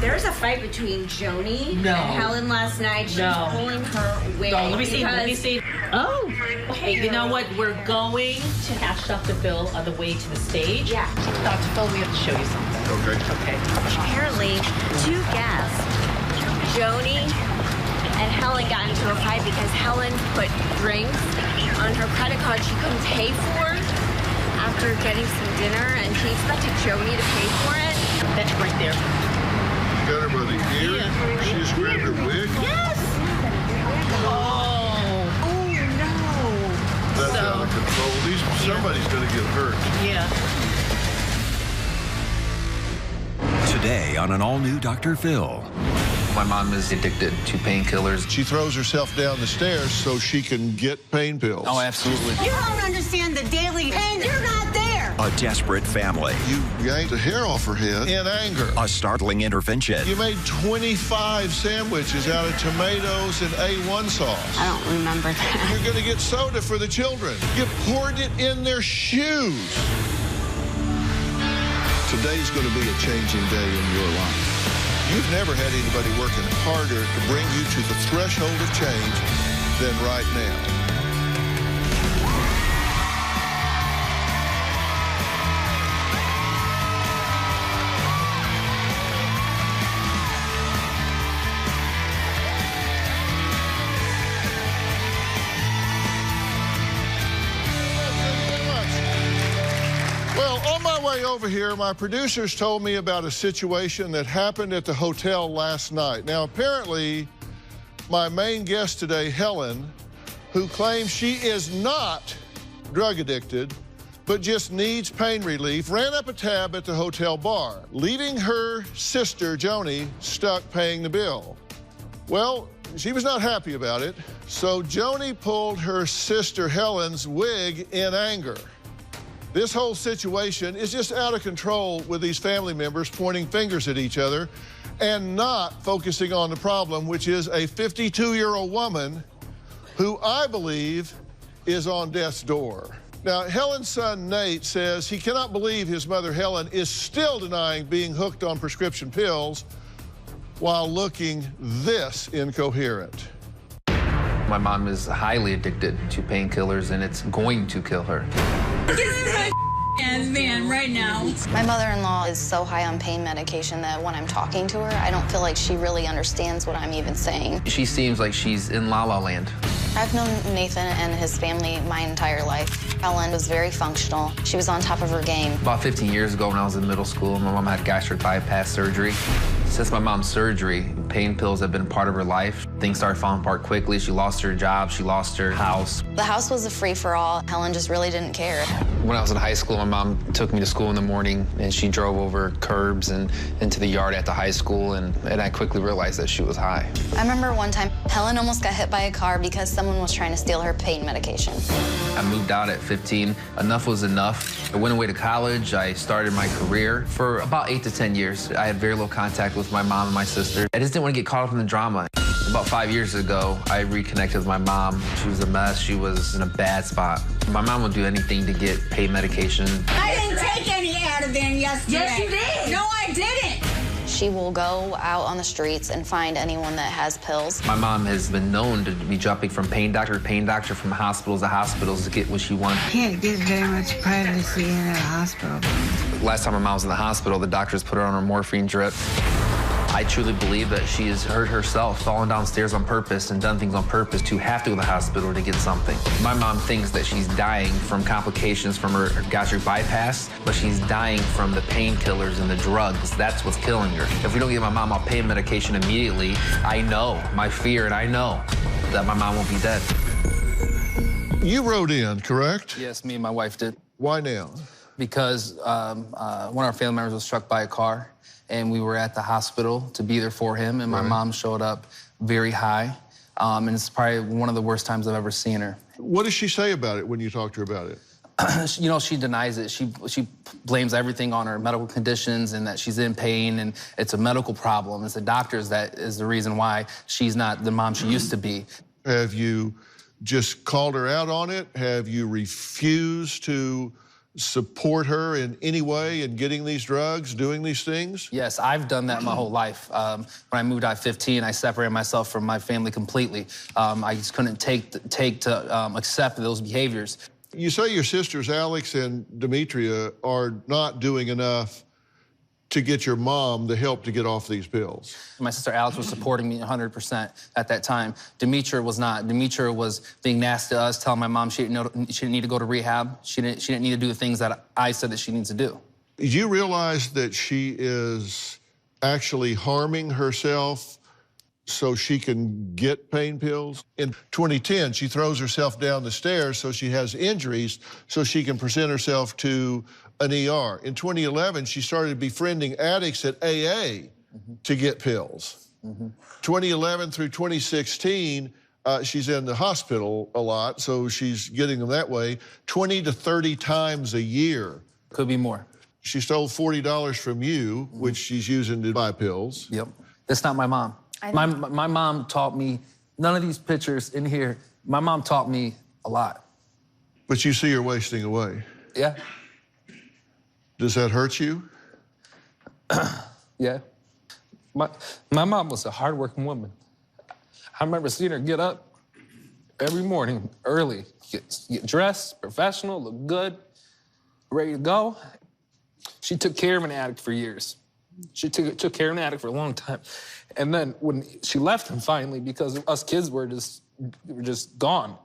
There's a fight between Joni and Helen last night. She's pulling her wig. No, let me see. Oh, okay. You know what? We're going to hash up the bill on the way to the stage. Yeah. Dr. Phil, we have to show you something. Okay. Apparently, two guests, Joni and Helen, got into a fight because Helen put drinks on her credit card she couldn't pay for after getting some dinner, and she expected Joni to pay for it. That's right there. Got her by the ear. Yeah. She just grabbed her wig. Yes. Oh. Oh, no. That's out of control. Somebody's going to get hurt. Yeah. Today on an all-new Dr. Phil. My mom is addicted to painkillers. She throws herself down the stairs so she can get pain pills. Oh, absolutely. You don't understand the daily pain. You're not there. A desperate family. You yanked the hair off her head in anger. A startling intervention. You made 25 sandwiches out of tomatoes and A1 sauce. I don't remember that. You're going to get soda for the children. You poured it in their shoes. Today's going to be a changing day in your life. You've never had anybody working harder to bring you to the threshold of change than right now. Well, on my way over here, my producers told me about a situation that happened at the hotel last night. Now, apparently, my main guest today, Helen, who claims she is not drug addicted, but just needs pain relief, ran up a tab at the hotel bar, leaving her sister, Joni, stuck paying the bill. Well, she was not happy about it, so Joni pulled her sister Helen's wig in anger. This whole situation is just out of control with these family members pointing fingers at each other and not focusing on the problem, which is a 52-year-old woman who I believe is on death's door. Now, Helen's son, Nate, says he cannot believe his mother, Helen, is still denying being hooked on prescription pills while looking this incoherent. My mom is highly addicted to painkillers, and it's going to kill her. Get in my ass van right now. My mother-in-law is so high on pain medication that when I'm talking to her, I don't feel like she really understands what I'm even saying. She seems like she's in La La Land. I've known Nathan and his family my entire life. Helen was very functional. She was on top of her game. About 15 years ago when I was in middle school, my mom had gastric bypass surgery. Since my mom's surgery, pain pills have been part of her life. Things started falling apart quickly. She lost her job, she lost her house. The house was a free-for-all. Helen just really didn't care. When I was in high school, my mom took me to school in the morning, and she drove over curbs and into the yard at the high school, and I quickly realized that she was high. I remember one time, Helen almost got hit by a car because someone was trying to steal her pain medication. I moved out at 15. Enough was enough. I went away to college. I started my career. For about 8 to 10 years, I had very little contact with my mom and my sister. I just didn't want to get caught up in the drama. About 5 years ago, I reconnected with my mom. She was a mess. She was in a bad spot. My mom would do anything to get pain medication. I didn't take any Ativan yesterday. Yes, you did. No, I didn't. She will go out on the streets and find anyone that has pills. My mom has been known to be jumping from pain doctor to pain doctor, from hospitals to hospitals to get what she wants. Can't get very much privacy in a hospital. Last time my mom was in the hospital, the doctors put her on a morphine drip. I truly believe that she has hurt herself, fallen downstairs on purpose and done things on purpose to have to go to the hospital to get something. My mom thinks that she's dying from complications from her gastric bypass, but she's dying from the painkillers and the drugs. That's what's killing her. If we don't get my mom off pain medication immediately, I know, my fear, and I know that my mom will be dead. You rode in, correct? Yes, me and my wife did. Why now? Because one of our family members was struck by a car, and we were at the hospital to be there for him, and my mom showed up very high, and it's probably one of the worst times I've ever seen her. What does she say about it when you talk to her about it? You know, she denies it. She blames everything on her medical conditions and that she's in pain, and it's a medical problem. It's the doctors that is the reason why she's not the mom she used to be. Have you just called her out on it? Have you refused to support her in any way in getting these drugs, doing these things? Yes, I've done that my whole life. When I moved out at 15, I separated myself from my family completely. I just couldn't take to accept those behaviors. You say your sisters, Alex and Demetria, are not doing enough to get your mom the help to get off these pills. My sister Alex was supporting me 100% at that time. Demetria was not. Demetria was being nasty to us, telling my mom she didn't need to go to rehab. She didn't need to do the things that I said that she needs to do. Did you realize that she is actually harming herself so she can get pain pills? In 2010, she throws herself down the stairs so she has injuries so she can present herself to an ER. In 2011, she started befriending addicts at AA to get pills. 2011 through 2016, she's in the hospital a lot, so she's getting them that way, 20 to 30 times a year. Could be more. She stole $40 from you, which she's using to buy pills. Yep. That's not my mom. My mom taught me, none of these pictures in here, my mom taught me a lot. But you see her wasting away. Yeah. Does that hurt you? Yeah. My mom was a hardworking woman. I remember seeing her get up every morning early, get dressed, professional, look good, ready to go. She took care of an addict for years. She took care of an addict for a long time. And then when she left him finally, because us kids were just gone,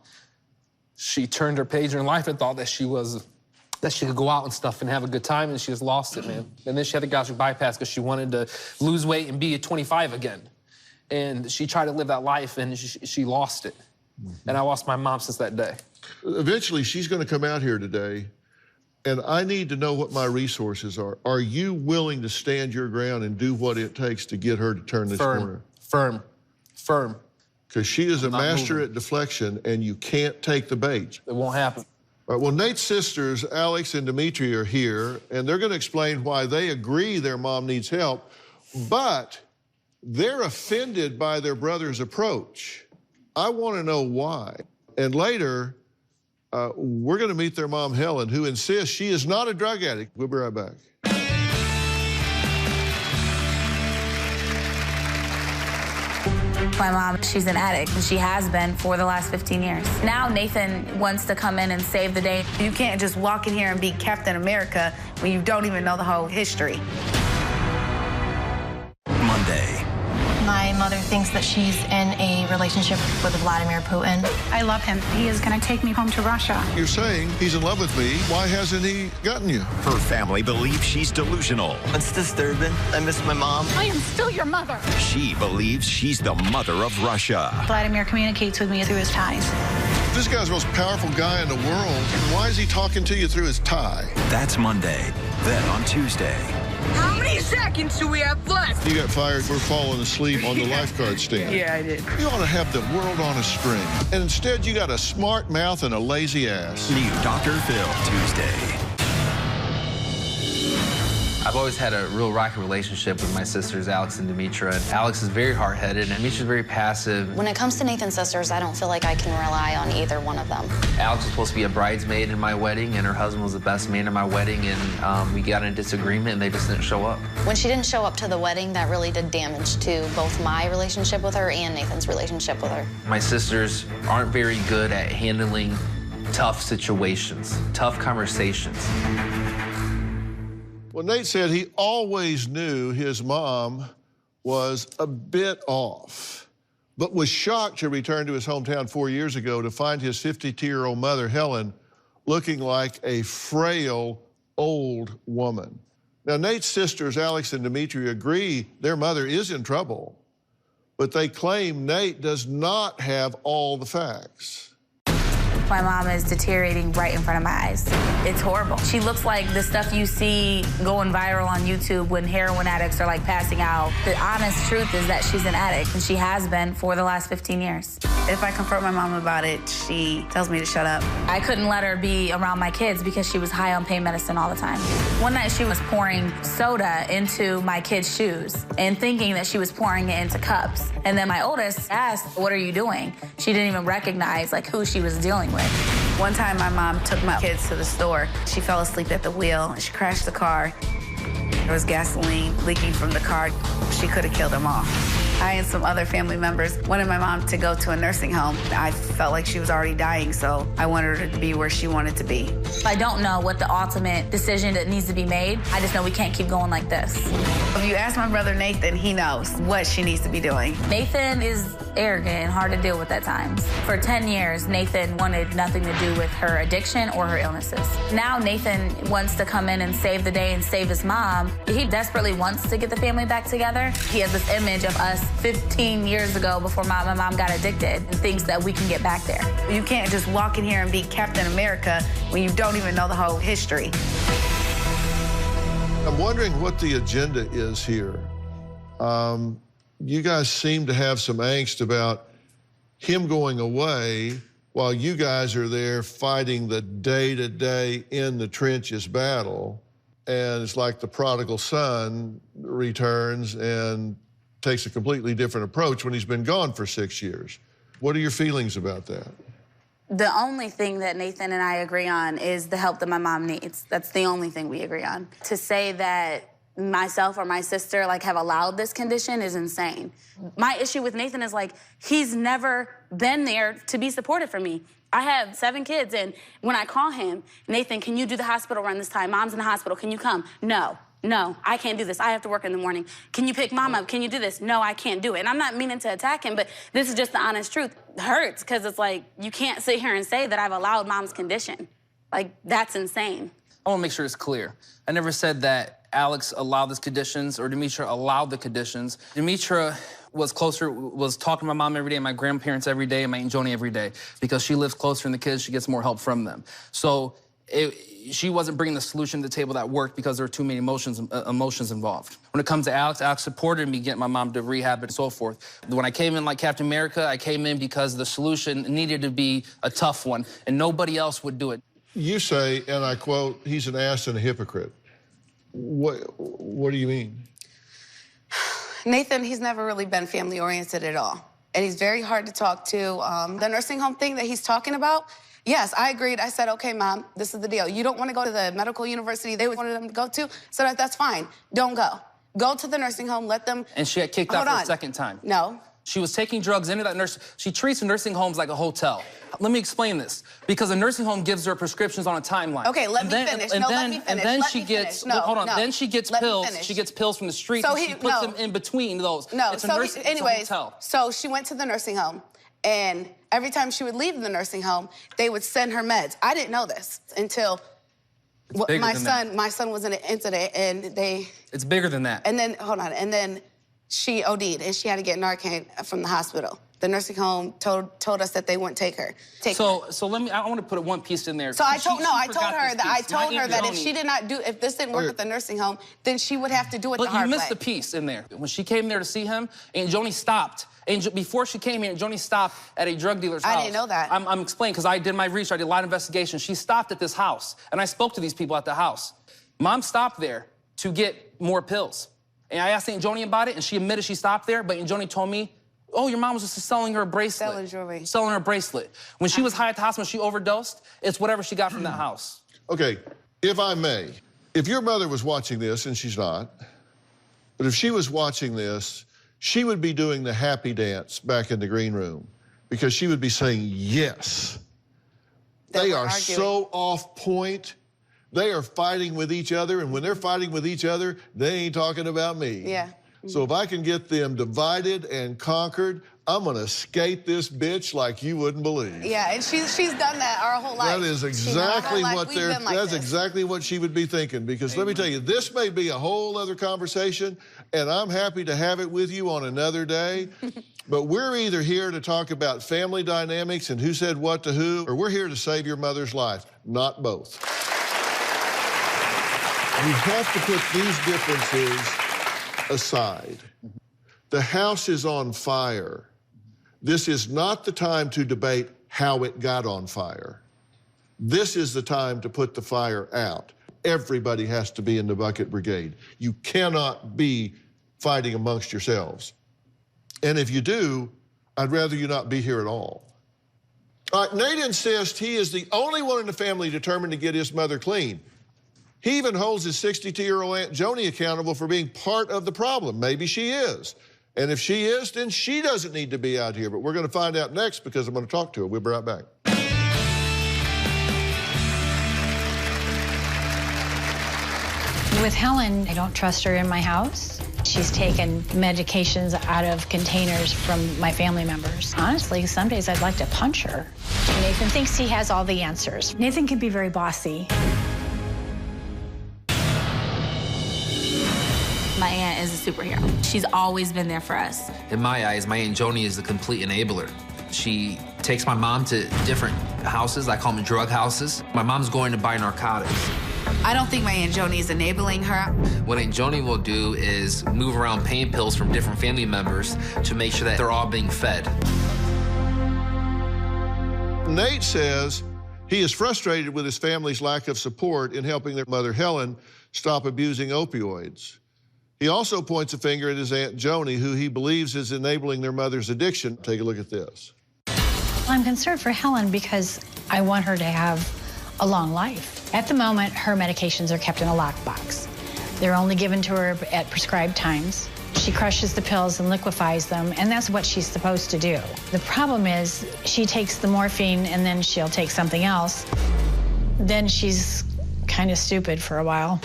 she turned her page in her life and thought that she could go out and stuff and have a good time, and she just lost it, man. And then she had the gastric bypass because she wanted to lose weight and be at 25 again. And she tried to live that life, and she lost it. And I lost my mom since that day. Eventually, she's going to come out here today, and I need to know what my resources are. Are you willing to stand your ground and do what it takes to get her to turn this corner? Firm. Because she is a master at deflection, and you can't take the bait. It won't happen. All right, well, Nate's sisters, Alex and Demetria, are here, and they're going to explain why they agree their mom needs help, but they're offended by their brother's approach. I want to know why. And later, we're going to meet their mom, Helen, who insists she is not a drug addict. We'll be right back. My mom, she's an addict, and she has been for the last 15 years. Now Nathan wants to come in and save the day. You can't just walk in here and be Captain America when you don't even know the whole history. Monday. My mother thinks that she's in a relationship with Vladimir Putin. I love him. He is going to take me home to Russia. You're saying he's in love with me. Why hasn't he gotten you? Her family believes she's delusional. It's disturbing. I miss my mom. I am still your mother. She believes she's the mother of Russia. Vladimir communicates with me through his ties. This guy's the most powerful guy in the world. Why is he talking to you through his tie? That's Monday. Then on Tuesday. How many seconds do we have left? You got fired for falling asleep on the lifeguard stand. Yeah, I did. You ought to have the world on a string. And instead, you got a smart mouth and a lazy ass. New Dr. Phil, Tuesday. I've always had a real rocky relationship with my sisters, Alex and Demetria. And Alex is very hard-headed, and Demetria's very passive. When it comes to Nathan's sisters, I don't feel like I can rely on either one of them. Alex was supposed to be a bridesmaid in my wedding, and her husband was the best man in my wedding, and we got in a disagreement, and they just didn't show up. When she didn't show up to the wedding, that really did damage to both my relationship with her and Nathan's relationship with her. My sisters aren't very good at handling tough situations, tough conversations. Well, Nate said he always knew his mom was a bit off, but was shocked to return to his hometown 4 years ago to find his 52-year-old mother, Helen, looking like a frail, old woman. Now, Nate's sisters, Alex and Demetria, agree their mother is in trouble, but they claim Nate does not have all the facts. My mom is deteriorating right in front of my eyes. It's horrible. She looks like the stuff you see going viral on YouTube when heroin addicts are like passing out. The honest truth is that she's an addict, and she has been for the last 15 years. If I confront my mom about it, she tells me to shut up. I couldn't let her be around my kids because she was high on pain medicine all the time. One night she was pouring soda into my kids' shoes and thinking that she was pouring it into cups. And then my oldest asked, "What are you doing?" She didn't even recognize like who she was dealing with. One time my mom took my kids to the store. She fell asleep at the wheel and she crashed the car. There was gasoline leaking from the car. She could have killed them all. I and some other family members wanted my mom to go to a nursing home. I felt like she was already dying, so I wanted her to be where she wanted to be. I don't know what the ultimate decision that needs to be made. I just know we can't keep going like this. If you ask my brother Nathan, he knows what she needs to be doing. Nathan is arrogant and hard to deal with at times. For 10 years, Nathan wanted nothing to do with her addiction or her illnesses. Now Nathan wants to come in and save the day and save his mom. He desperately wants to get the family back together. He has this image of us 15 years ago before my mom got addicted and thinks that we can get back there. You can't just walk in here and be Captain America when you don't even know the whole history. I'm wondering what the agenda is here. You guys seem to have some angst about him going away while you guys are there fighting the day-to-day in the trenches battle. And it's like the prodigal son returns and takes a completely different approach when he's been gone for 6 years. What are your feelings about that? The only thing that Nathan and I agree on is the help that my mom needs. That's the only thing we agree on. To say that myself or my sister have allowed this condition is insane. My issue with Nathan is he's never been there to be supportive for me. I have 7 kids, and when I call him, Nathan, can you do the hospital run this time? Mom's in the hospital, can you come? No, I can't do this. I have to work in the morning. Can you pick Mom up? Can you do this? No, I can't do it. And I'm not meaning to attack him, but this is just the honest truth. It hurts, because it's you can't sit here and say that I've allowed Mom's condition. That's insane. I want to make sure it's clear. I never said that Alex allowed these conditions or Demetra allowed the conditions. Demetra was talking to my mom every day, and my grandparents every day, and my Aunt Joni every day. Because she lives closer than the kids, she gets more help from them. So she wasn't bringing the solution to the table that worked because there were too many emotions involved. When it comes to Alex supported me getting my mom to rehab and so forth. When I came in like Captain America, I came in because the solution needed to be a tough one, and nobody else would do it. You say, and I quote, he's an ass and a hypocrite. What do you mean? Nathan, he's never really been family-oriented at all. And he's very hard to talk to. The nursing home thing that he's talking about, yes, I agreed. I said, okay, Mom, this is the deal. You don't want to go to the medical university they wanted them to go to? So that's fine. Don't go. Go to the nursing home, let them... And she got kicked out for a second time. No. She was taking drugs into that nurse. She treats nursing homes like a hotel. Let me explain this. Because a nursing home gives her prescriptions on a timeline. Okay, let me finish. Let me finish. And then she gets, hold on, then she gets pills. She gets pills from the street, and she puts them in between those. No, it's a hotel. So she went to the nursing home, and every time she would leave the nursing home, they would send her meds. I didn't know this until my son was in an incident, and they... It's bigger than that. And then, hold on, and then she OD'd, and she had to get Narcan from the hospital. The nursing home told us that they wouldn't take her. So let me, I want to put one piece in there. So I told her that if she did not do, if this didn't work at the nursing home, then she would have to do it the hard way. But you missed a piece in there. When she came there to see him, Aunt Joni stopped. Before she came here, Aunt Joni stopped at a drug dealer's house. I didn't know that. I'm explaining, because I did my research, I did a lot of investigation. She stopped at this house, and I spoke to these people at the house. Mom stopped there to get more pills. And I asked Aunt Joni about it, and she admitted she stopped there, but Aunt Joni told me, oh, your mom was just selling her a bracelet. Selling jewelry. Selling her a bracelet. When she was high at the hospital, she overdosed. It's whatever she got from that house. Okay, if I may, if your mother was watching this, and she's not, but if she was watching this, she would be doing the happy dance back in the green room, because she would be saying, yes. They are so off point. They are fighting with each other, and when they're fighting with each other, they ain't talking about me. Yeah. So if I can get them divided and conquered, I'm gonna skate this bitch like you wouldn't believe. Yeah, and she's done that our whole life. That is exactly exactly what she would be thinking, because let me tell you, this may be a whole other conversation, and I'm happy to have it with you on another day. But we're either here to talk about family dynamics and who said what to who, or we're here to save your mother's life, not both. We have to put these differences aside. The house is on fire. This is not the time to debate how it got on fire. This is the time to put the fire out. Everybody has to be in the bucket brigade. You cannot be fighting amongst yourselves. And if you do, I'd rather you not be here at all. All right, Nate insists he is the only one in the family determined to get his mother clean. He even holds his 62-year-old Aunt Joni accountable for being part of the problem. Maybe she is. And if she is, then she doesn't need to be out here. But we're going to find out next because I'm going to talk to her. We'll be right back. With Helen, I don't trust her in my house. She's taken medications out of containers from my family members. Honestly, some days I'd like to punch her. Nathan thinks he has all the answers. Nathan can be very bossy. My aunt is a superhero. She's always been there for us. In my eyes, my Aunt Joni is the complete enabler. She takes my mom to different houses. I call them drug houses. My mom's going to buy narcotics. I don't think my Aunt Joni is enabling her. What Aunt Joni will do is move around pain pills from different family members to make sure that they're all being fed. Nate says he is frustrated with his family's lack of support in helping their mother, Helen, stop abusing opioids. He also points a finger at his Aunt Joni, who he believes is enabling their mother's addiction. Take a look at this. I'm concerned for Helen because I want her to have a long life. At the moment, her medications are kept in a lockbox. They're only given to her at prescribed times. She crushes the pills and liquefies them, and that's what she's supposed to do. The problem is she takes the morphine and then she'll take something else. Then she's kind of stupid for a while.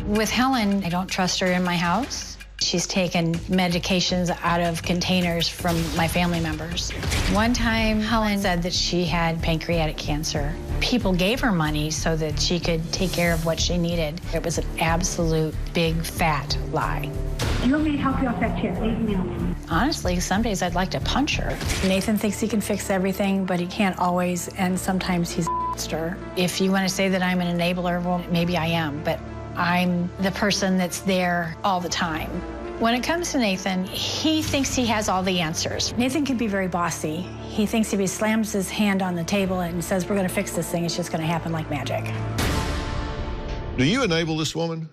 With Helen, I don't trust her in my house. She's taken medications out of containers from my family members. One time, Helen said that she had pancreatic cancer. People gave her money so that she could take care of what she needed. It was an absolute big, fat lie. Do you want me to help you off that chair? Leave me alone. Honestly, some days I'd like to punch her. Nathan thinks he can fix everything, but he can't always, and sometimes he's a monster. If you want to say that I'm an enabler, well, maybe I am, but I'm the person that's there all the time. When it comes to Nathan, he thinks he has all the answers. Nathan can be very bossy. He thinks if he slams his hand on the table and says, we're going to fix this thing, it's just going to happen like magic. Do you enable this woman?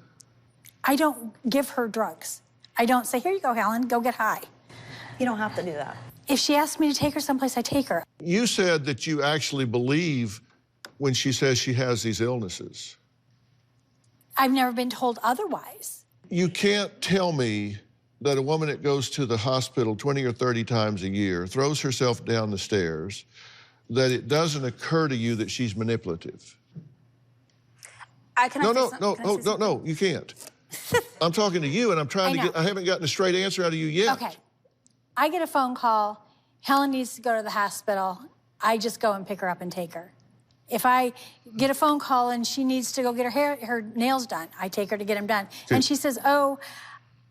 I don't give her drugs. I don't say, here you go, Helen, go get high. You don't have to do that. If she asks me to take her someplace, I take her. You said that you actually believe when she says she has these illnesses. I've never been told otherwise. You can't tell me that a woman that goes to the hospital 20 or 30 times a year, throws herself down the stairs, that it doesn't occur to you that she's manipulative. No, you can't. I'm talking to you, and I'm trying to get, I haven't gotten a straight answer out of you yet. Okay. I get a phone call, Helen needs to go to the hospital. I just go and pick her up and take her. If I get a phone call and she needs to go get her nails done, I take her to get them done. Okay. And she says, oh,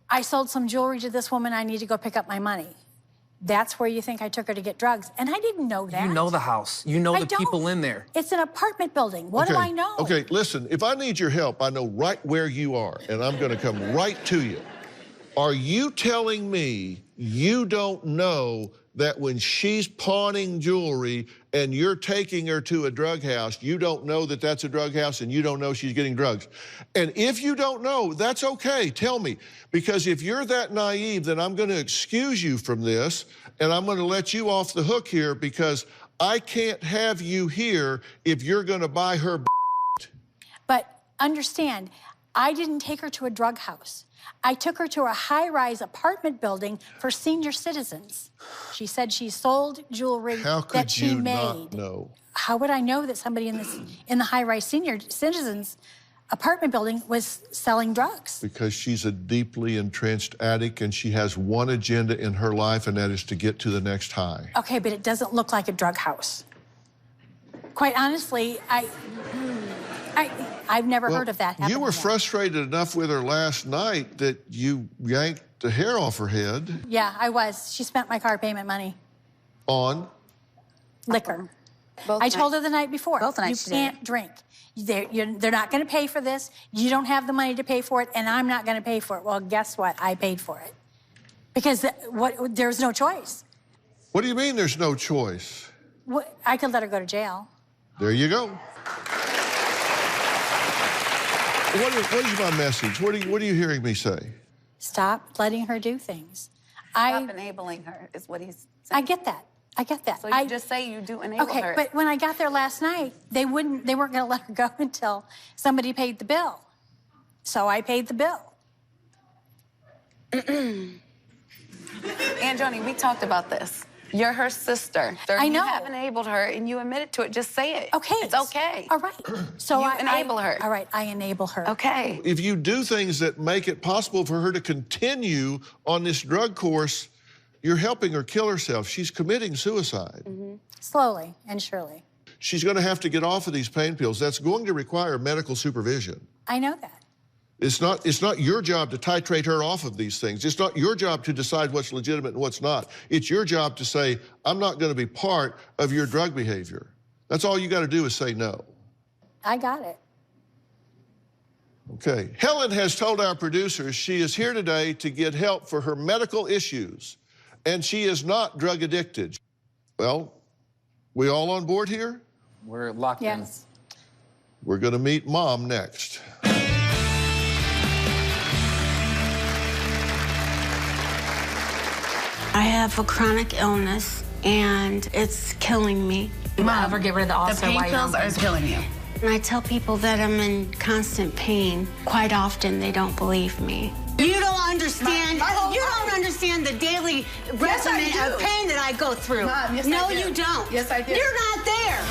I sold some jewelry to this woman, I need to go pick up my money. That's where you think I took her to get drugs. And I didn't know that. You know the house. You know the people in there. It's an apartment building. What do I know? Okay, listen, if I need your help, I know right where you are, and I'm gonna come right to you. Are you telling me you don't know that when she's pawning jewelry and you're taking her to a drug house, you don't know that that's a drug house and you don't know she's getting drugs? And if you don't know, that's okay, tell me. Because if you're that naive, then I'm gonna excuse you from this and I'm gonna let you off the hook here because I can't have you here if you're gonna buy her. But understand, I didn't take her to a drug house. I took her to a high-rise apartment building for senior citizens. She said she sold jewelry that she made. How could you not know? How would I know that somebody in the high-rise senior citizens apartment building was selling drugs? Because she's a deeply entrenched addict and she has one agenda in her life, and that is to get to the next high. Okay, but it doesn't look like a drug house. Quite honestly, I've never heard of that happening. You were frustrated enough with her last night that you yanked the hair off her head. Yeah, I was. She spent my car payment money. On? Liquor. I told her the night before, you can't drink. They're not going to pay for this. You don't have the money to pay for it, and I'm not going to pay for it. Well, guess what? I paid for it. Because there's no choice. What do you mean there's no choice? I could let her go to jail. There you go. What is my message? What are you hearing me say? Stop letting her do things. Stop enabling her is what he's saying. I get that. I get that. So you just say you do enable her. Okay, but when I got there last night, they weren't going to let her go until somebody paid the bill. So I paid the bill. And Joni, we talked about this. You're her sister. I know. You have enabled her, and you admitted to it. Just say it. Okay. It's okay. All right. So you enable her. All right, I enable her. Okay. If you do things that make it possible for her to continue on this drug course, you're helping her kill herself. She's committing suicide. Mm-hmm. Slowly and surely. She's going to have to get off of these pain pills. That's going to require medical supervision. I know that. It's not your job to titrate her off of these things. It's not your job to decide what's legitimate and what's not. It's your job to say, I'm not going to be part of your drug behavior. That's all you got to do is say no. I got it. Okay. Helen has told our producers she is here today to get help for her medical issues, and she is not drug addicted. Well, we all on board here? We're locked in. Yes. We're going to meet Mom next. I have a chronic illness, and it's killing me. Mom, ever get rid of the ulcer? The pain pills are killing you. When I tell people that I'm in constant pain, quite often they don't believe me. You don't understand. You don't understand the daily regimen of pain that I go through. Mom, yes, no, I do. you don't. Yes, I do. You're not there.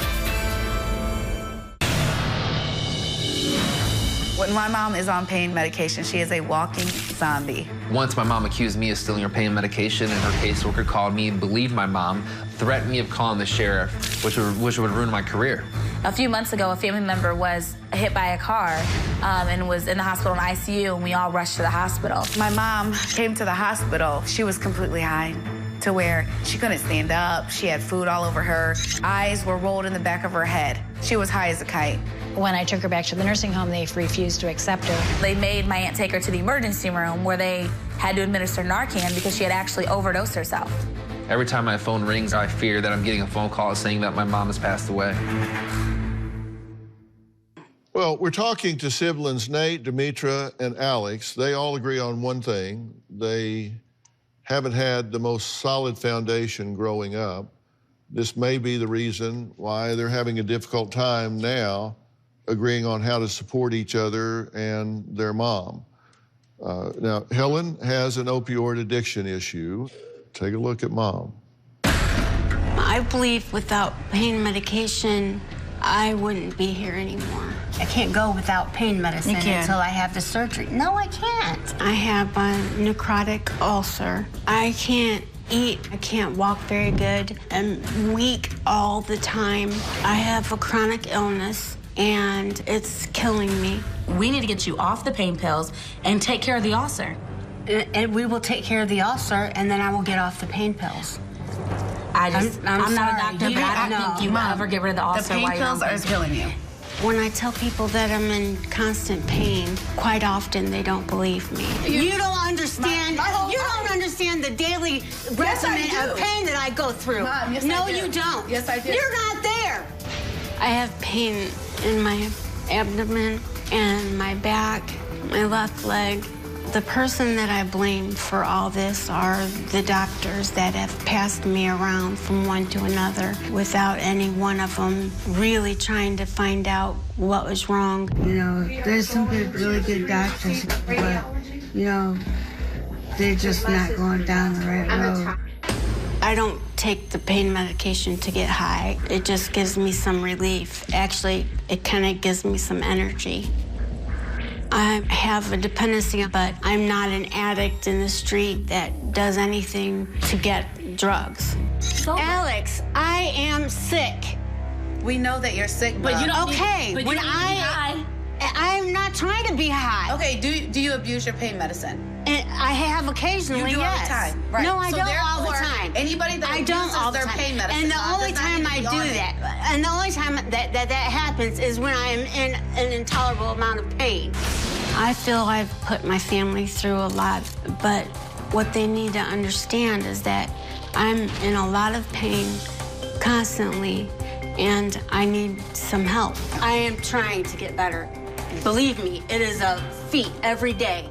When my mom is on pain medication, she is a walking zombie. Once my mom accused me of stealing her pain medication, and her caseworker called me, believed my mom, threatened me of calling the sheriff, which would ruin my career. A few months ago, a family member was hit by a car and was in the hospital in ICU, and we all rushed to the hospital. My mom came to the hospital. She was completely high to where she couldn't stand up. She had food all over her. Eyes were rolled in the back of her head. She was high as a kite. When I took her back to the nursing home, they refused to accept her. They made my aunt take her to the emergency room where they had to administer Narcan because she had actually overdosed herself. Every time my phone rings, I fear that I'm getting a phone call saying that my mom has passed away. Well, we're talking to siblings Nate, Demetra, and Alex. They all agree on one thing. They haven't had the most solid foundation growing up. This may be the reason why they're having a difficult time now agreeing on how to support each other and their mom. Now, Helen has an opioid addiction issue. Take a look at Mom. I believe without pain medication, I wouldn't be here anymore. I can't go without pain medicine until I have the surgery. No, I can't. I have a necrotic ulcer. I can't eat. I can't walk very good. I'm weak all the time. I have a chronic illness, and it's killing me. We need to get you off the pain pills and take care of the ulcer. And we will take care of the ulcer, and then I will get off the pain pills. I'm not a sorry. doctor, but I don't think you will ever get rid of the ulcer. The pain pills are killing you. When I tell people that I'm in constant pain, quite often they don't believe me. You don't understand. You don't understand the daily regimen of pain that I go through. Mom, yes, no, I do. you don't. Yes, I do. You're not there. I have pain in my abdomen and my back, my left leg. The person that I blame for all this are the doctors that have passed me around from one to another without any one of them really trying to find out what was wrong. You know, there's some good, really good doctors, but, you know, they're just not going down the right road. I don't take the pain medication to get high. It just gives me some relief. Actually, it kind of gives me some energy. I have a dependency, but I'm not an addict in the street that does anything to get drugs. Alex, I am sick. We know that you're sick, But you don't Okay, need, but when you don't need to be high. I'm not trying to be high. Okay, do you abuse your pain medicine? And I have occasionally, You do all yes. the time, right? No, I So don't all the therefore, time. anybody that I don't abuses all the their time. pain medicine And the does only not time need to I be do on it. that, and the only time that happens is when I'm in an intolerable amount of pain. I feel I've put my family through a lot, but what they need to understand is that I'm in a lot of pain constantly, and I need some help. I am trying to get better. Believe me, it is a feat every day.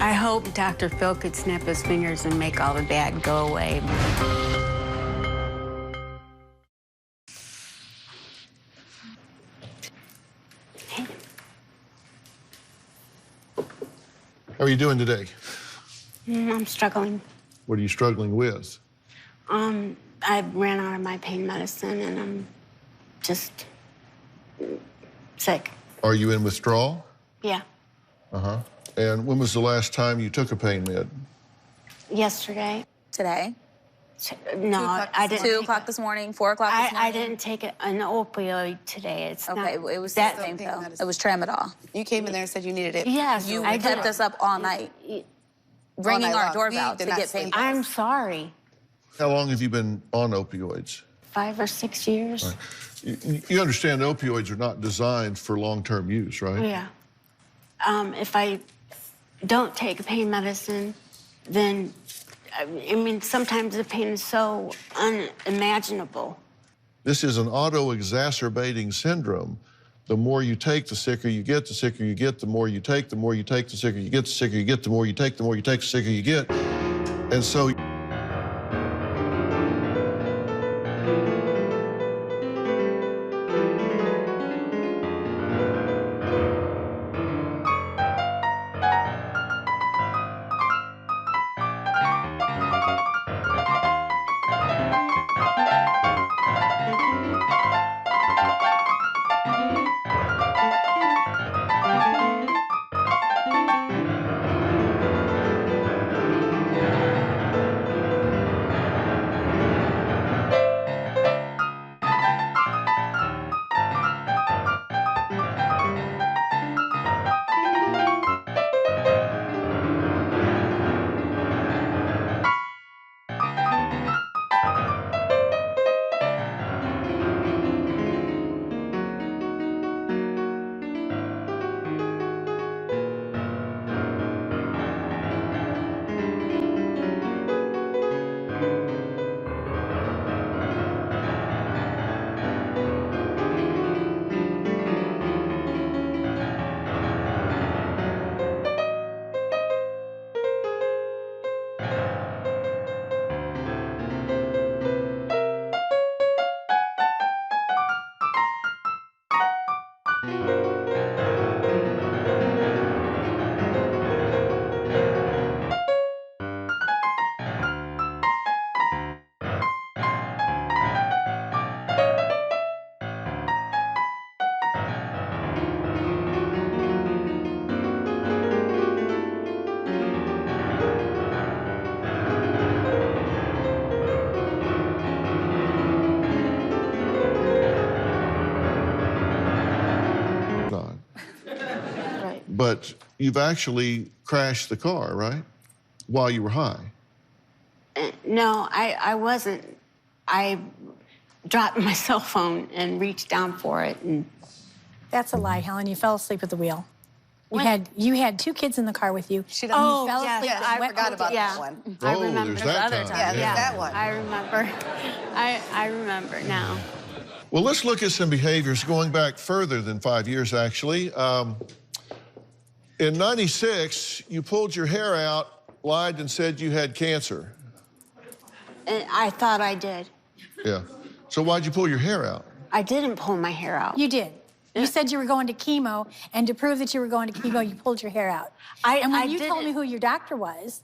I hope Dr. Phil could snap his fingers and make all the bad go away. are you doing today? I'm struggling. What are you struggling with? I ran out of my pain medicine and I'm just sick. Are you in withdrawal? Yeah. Uh-huh. And when was the last time you took a pain med? Yesterday. Today? No, I didn't. 2 o'clock this morning, 4 o'clock this morning? I didn't take an opioid today. It's okay, not, it was that the same pill. It was tramadol. You came in there and said you needed it. Yes, You I kept did. us up all night, ringing our doorbell to get pain. I'm sorry. How long have you been on opioids? 5 or 6 years. Right. You understand opioids are not designed for long-term use, right? Yeah. If I don't take pain medicine, then, I mean, sometimes the pain is so unimaginable. This is an auto-exacerbating syndrome. The more you take, the sicker you get, the sicker you get, the more you take, the more you take, the sicker you get, the sicker you get, the more you take, the more you take, the sicker you get. And so... But you've actually crashed the car, right? While you were high. No, I wasn't. I dropped my cell phone and reached down for it. And That's a lie, Helen. You fell asleep at the wheel. You had 2 kids in the car with you. She doesn't. Oh, You fell yes, asleep. I forgot about that one. I Oh, remember. there's that Other time. time. Yeah, there's that one. I remember. I remember now. Well, let's look at some behaviors going back further than 5 years, actually. In '96, you pulled your hair out, lied, and said you had cancer. And I thought I did. Yeah. So why'd you pull your hair out? I didn't pull my hair out. You did. You said you were going to chemo, and to prove that you were going to chemo, you pulled your hair out. And when you told me who your doctor was,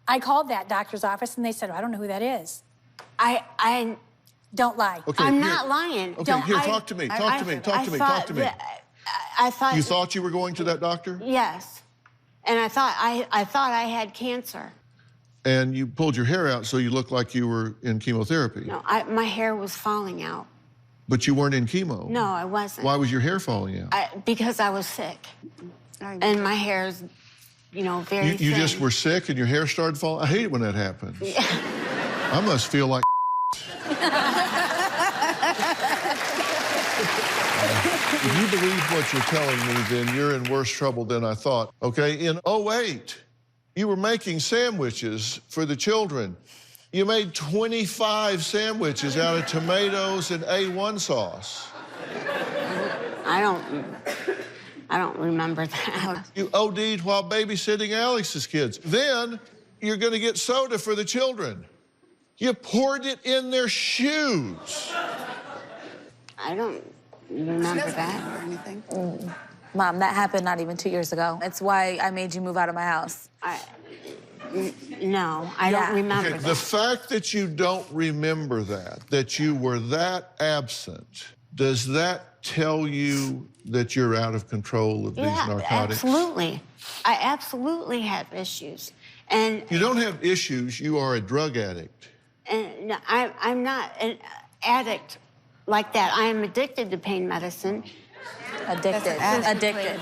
I called that doctor's office, and they said, I don't know who that is. I don't lie. Okay, I'm here. not lying. Okay, here, talk to me. Talk to me. Talk to me. Talk to me. I thought You thought you were going to that doctor? Yes, and I thought I had cancer. And you pulled your hair out so you looked like you were in chemotherapy. No, my hair was falling out. But you weren't in chemo. No, I wasn't. Why was your hair falling out? Because I was sick, and my hair's, very You thin. just were sick and your hair started falling? I hate it when that happens. I must feel like If you believe what you're telling me, then you're in worse trouble than I thought. Okay, in '08, you were making sandwiches for the children. You made 25 sandwiches out of tomatoes and A1 sauce. I don't remember that. You OD'd while babysitting Alex's kids. Then you're going to get soda for the children. You poured it in their shoes. I don't remember that. Or anything. Mom, that happened not even 2 years ago. It's why I made you move out of my house. No, I don't remember that. The fact that you don't remember that you were that absent, does that tell you that you're out of control of these narcotics? Absolutely. I absolutely have issues. And you don't have issues, you are a drug addict. And no, I'm not an addict like that. I am addicted to pain medicine. Addicted. Addicted.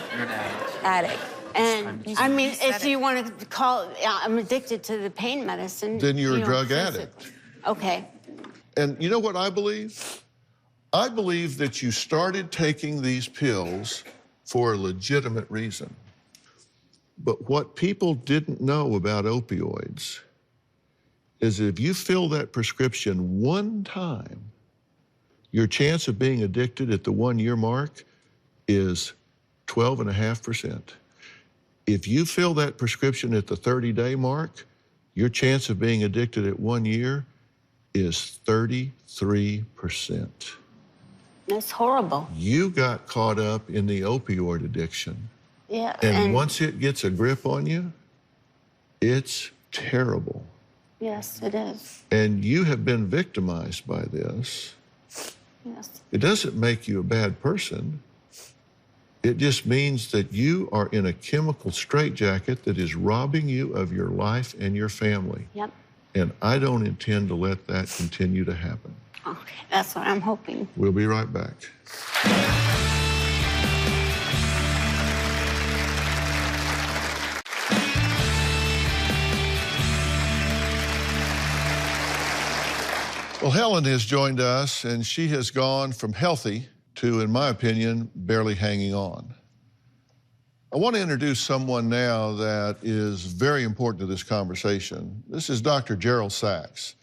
Addict. And I mean, if you want to call it, I'm addicted to the pain medicine. Then you're a drug addict. Okay. And you know what I believe? I believe that you started taking these pills for a legitimate reason. But what people didn't know about opioids is if you fill that prescription one time, your chance of being addicted at the 1 year mark is 12.5%. If you fill that prescription at the 30-day mark, your chance of being addicted at 1 year is 33%. That's horrible. You got caught up in the opioid addiction. Yeah. And once it gets a grip on you, it's terrible. Yes, it is. And you have been victimized by this. Yes. It doesn't make you a bad person. It just means that you are in a chemical straitjacket that is robbing you of your life and your family. Yep. And I don't intend to let that continue to happen. Okay, that's what I'm hoping. We'll be right back. Well, Helen has joined us, and she has gone from healthy to, in my opinion, barely hanging on. I want to introduce someone now that is very important to this conversation. This is Dr. Gerald Sachs.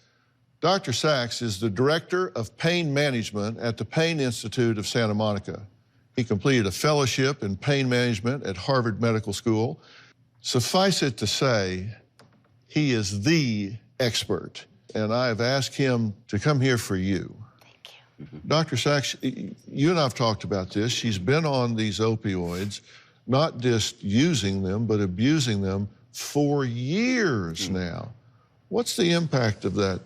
Dr. Sachs is the Director of Pain Management at the Pain Institute of Santa Monica. He completed a fellowship in pain management at Harvard Medical School. Suffice it to say, he is the expert, and I have asked him to come here for you. Thank you. Dr. Sachs, you and I have talked about this. She's been on these opioids, not just using them, but abusing them for years now. What's the impact of that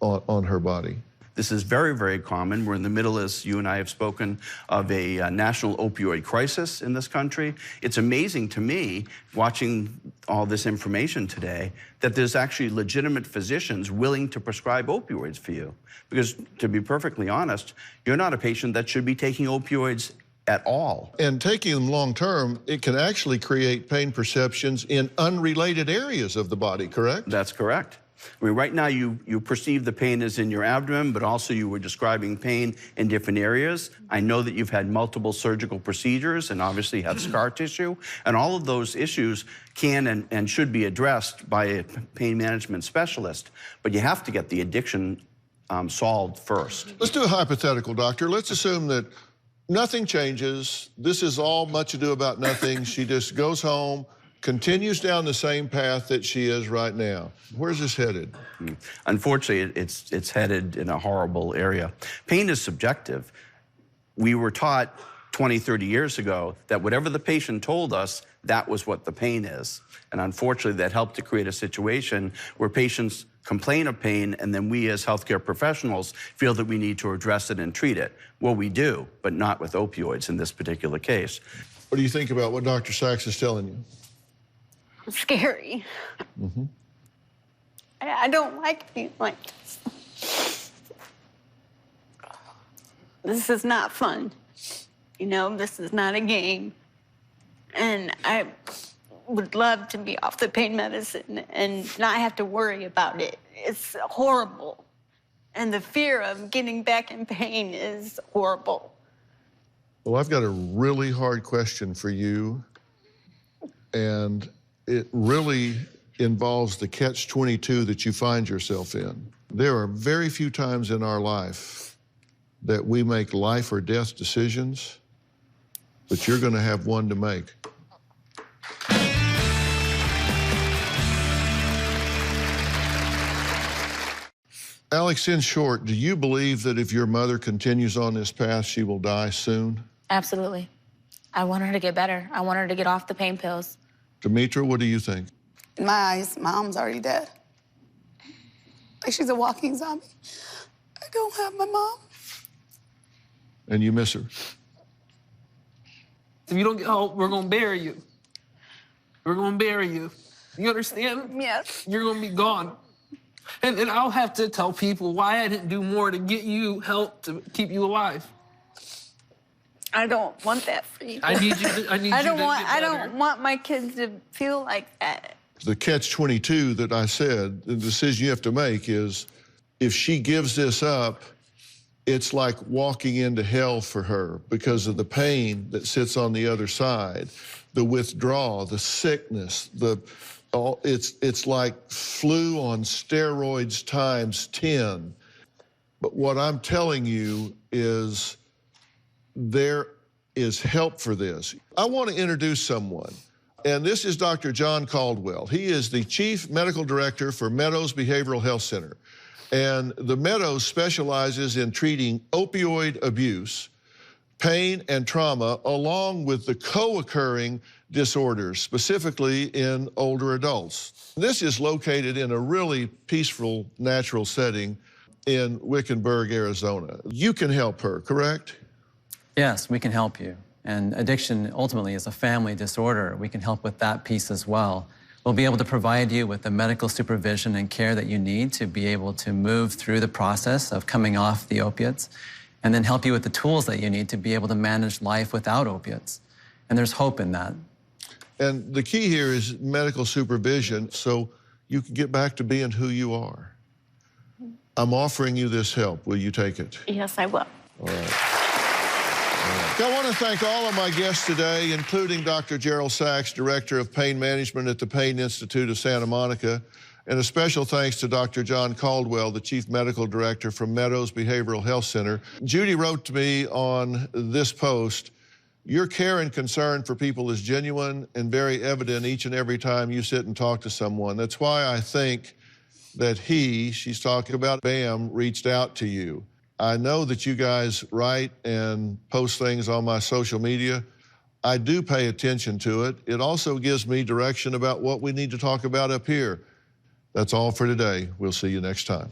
on her body? This is very, very common. We're in the middle, as you and I have spoken, of a national opioid crisis in this country. It's amazing to me, watching all this information today, that there's actually legitimate physicians willing to prescribe opioids for you. Because, to be perfectly honest, you're not a patient that should be taking opioids at all. And taking them long term, it can actually create pain perceptions in unrelated areas of the body, correct? That's correct. I mean, right now you perceive the pain as in your abdomen, but also you were describing pain in different areas. I know that you've had multiple surgical procedures and obviously have scar tissue, and all of those issues can and should be addressed by a pain management specialist, but you have to get the addiction solved first. Let's do a hypothetical, doctor. Let's assume that nothing changes. This is all much ado about nothing. She just goes home, continues down the same path that she is right now. Where's this headed? Unfortunately, it's headed in a horrible area. Pain is subjective. We were taught 20, 30 years ago that whatever the patient told us, that was what the pain is. And unfortunately, that helped to create a situation where patients complain of pain, and then we as healthcare professionals feel that we need to address it and treat it. Well, we do, but not with opioids in this particular case. What do you think about what Dr. Sachs is telling you? Scary. Mm-hmm. I don't like being like this. This is not fun. You know, this is not a game. And I would love to be off the pain medicine and not have to worry about it. It's horrible. And the fear of getting back in pain is horrible. Well, I've got a really hard question for you. And it really involves the catch-22 that you find yourself in. There are very few times in our life that we make life or death decisions, but you're going to have one to make. Alex, in short, do you believe that if your mother continues on this path, she will die soon? Absolutely. I want her to get better. I want her to get off the pain pills. Demetra, what do you think? In my eyes, Mom's already dead. Like she's a walking zombie. I don't have my mom. And you miss her? If you don't get help, we're gonna bury you. We're gonna bury you. You understand? Yes. You're gonna be gone. And I'll have to tell people why I didn't do more to get you help to keep you alive. I don't want that for you. I need you to, I need I you don't to want. get I better. don't want my kids to feel like that. The catch-22 that I said, the decision you have to make is, if she gives this up, it's like walking into hell for her because of the pain that sits on the other side, the withdrawal, the sickness, it's like flu on steroids times 10. But what I'm telling you is there is help for this. I want to introduce someone, and this is Dr. John Caldwell. He is the Chief Medical Director for Meadows Behavioral Health Center. And the Meadows specializes in treating opioid abuse, pain, and trauma, along with the co-occurring disorders, specifically in older adults. This is located in a really peaceful, natural setting in Wickenburg, Arizona. You can help her, correct? Yes, we can help you. And addiction ultimately is a family disorder. We can help with that piece as well. We'll be able to provide you with the medical supervision and care that you need to be able to move through the process of coming off the opiates, and then help you with the tools that you need to be able to manage life without opiates. And there's hope in that. And the key here is medical supervision so you can get back to being who you are. I'm offering you this help. Will you take it? Yes, I will. All right. I want to thank all of my guests today, including Dr. Gerald Sachs, Director of Pain Management at the Pain Institute of Santa Monica, and a special thanks to Dr. John Caldwell, the Chief Medical Director from Meadows Behavioral Health Center. Judy wrote to me on this post, "Your care and concern for people is genuine and very evident each and every time you sit and talk to someone. That's why I think that she's talking about Bam, reached out to you. I know that you guys write and post things on my social media. I do pay attention to it. It also gives me direction about what we need to talk about up here. That's all for today. We'll see you next time."